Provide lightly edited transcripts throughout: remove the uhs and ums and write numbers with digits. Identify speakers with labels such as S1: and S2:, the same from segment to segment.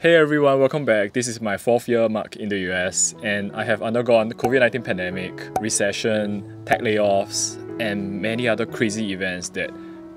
S1: Hey everyone, welcome back. This is my 4th year mark in the US and I have undergone COVID-19 pandemic, recession, tech layoffs and many other crazy events that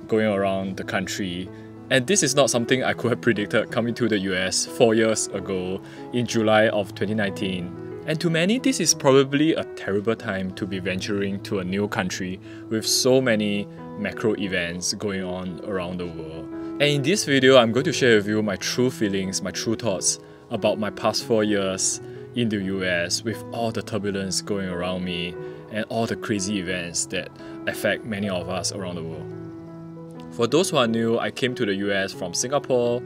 S1: going around the country. And this is not something I could have predicted coming to the US 4 years ago in July of 2019. And to many, this is probably a terrible time to be venturing to a new country with so many macro events going on around the world. And in this video, I'm going to share with you my true feelings, my true thoughts about my past 4 years in the US with all the turbulence going around me and all the crazy events that affect many of us around the world. For those who are new, I came to the US from Singapore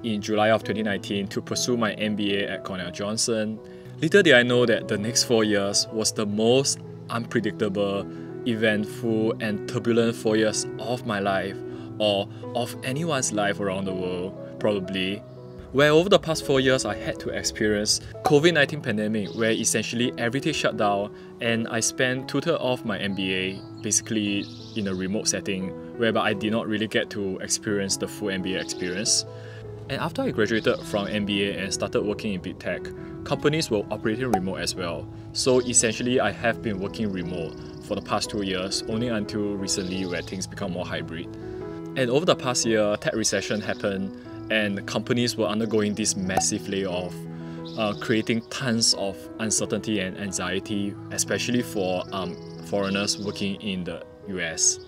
S1: in July of 2019 to pursue my MBA at Cornell Johnson. Little did I know that the next 4 years was the most unpredictable, eventful and turbulent 4 years of my life, or of anyone's life around the world, probably. Where over the past 4 years I had to experience COVID-19 pandemic where essentially everything shut down and I spent 2/3 of my MBA basically in a remote setting whereby I did not really get to experience the full MBA experience. And after I graduated from MBA and started working in big tech, companies were operating remote as well. So essentially I have been working remote for the past 2 years, only until recently where things become more hybrid. And over the past year, tech recession happened and companies were undergoing this massive layoff, creating tons of uncertainty and anxiety, especially for foreigners working in the US.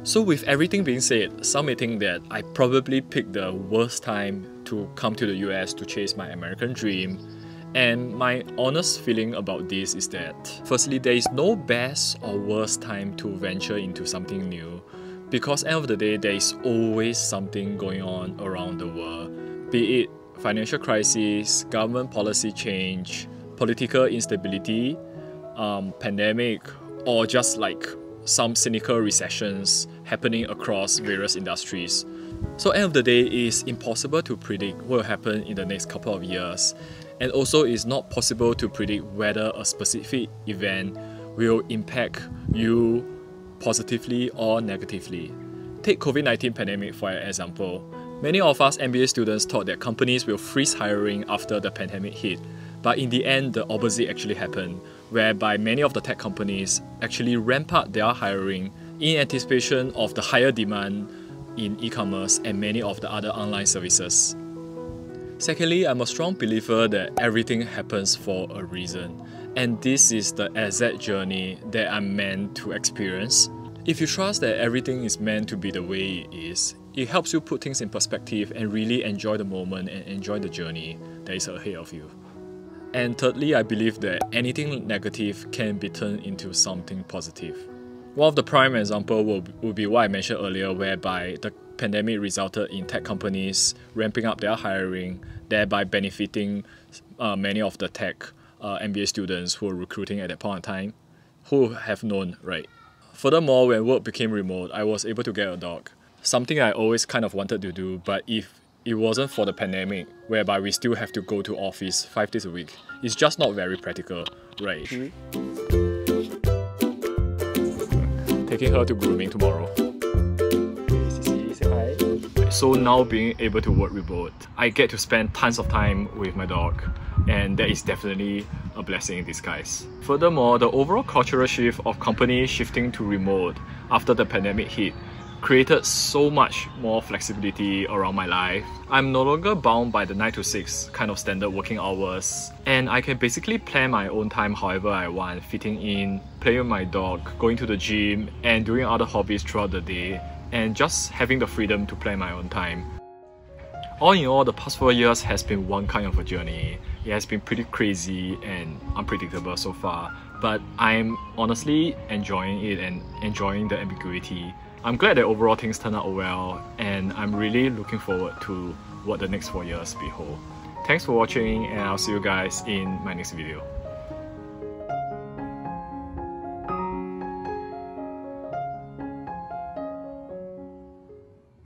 S1: So with everything being said, some may think that I probably picked the worst time to come to the US to chase my American dream. And my honest feeling about this is that, firstly, there is no best or worst time to venture into something new. Because at the end of the day, there is always something going on around the world. Be it financial crisis, government policy change, political instability, pandemic, or just like some cynical recessions happening across various industries. So at the end of the day, it's impossible to predict what will happen in the next couple of years. And also it's not possible to predict whether a specific event will impact you positively or negatively. Take COVID-19 pandemic for example. Many of us MBA students thought that companies will freeze hiring after the pandemic hit, but in the end the opposite actually happened, whereby many of the tech companies actually ramp up their hiring in anticipation of the higher demand in e-commerce and many of the other online services. Secondly, I'm a strong believer that everything happens for a reason. And this is the exact journey that I'm meant to experience. If you trust that everything is meant to be the way it is, it helps you put things in perspective and really enjoy the moment and enjoy the journey that is ahead of you. And thirdly, I believe that anything negative can be turned into something positive. One of the prime examples will be what I mentioned earlier, whereby the pandemic resulted in tech companies ramping up their hiring, thereby benefiting many of the tech MBA students who were recruiting at that point in time, who have known, right? Furthermore, when work became remote, I was able to get a dog. Something I always kind of wanted to do, but if it wasn't for the pandemic, whereby we still have to go to office 5 days a week, it's just not very practical, right? Taking her to grooming tomorrow. Say hi. So now being able to work remote, I get to spend tons of time with my dog. And that is definitely a blessing in disguise. Furthermore, the overall cultural shift of companies shifting to remote after the pandemic hit created so much more flexibility around my life. I'm no longer bound by the 9 to 6 kind of standard working hours, and I can basically plan my own time however I want, fitting in, playing with my dog, going to the gym, and doing other hobbies throughout the day, and just having the freedom to plan my own time. All in all, the past 4 years has been one kind of a journey. It has been pretty crazy and unpredictable so far, but I'm honestly enjoying it and enjoying the ambiguity. I'm glad that overall things turned out well, and I'm really looking forward to what the next 4 years behold. Thanks for watching, and I'll see you guys in my next video.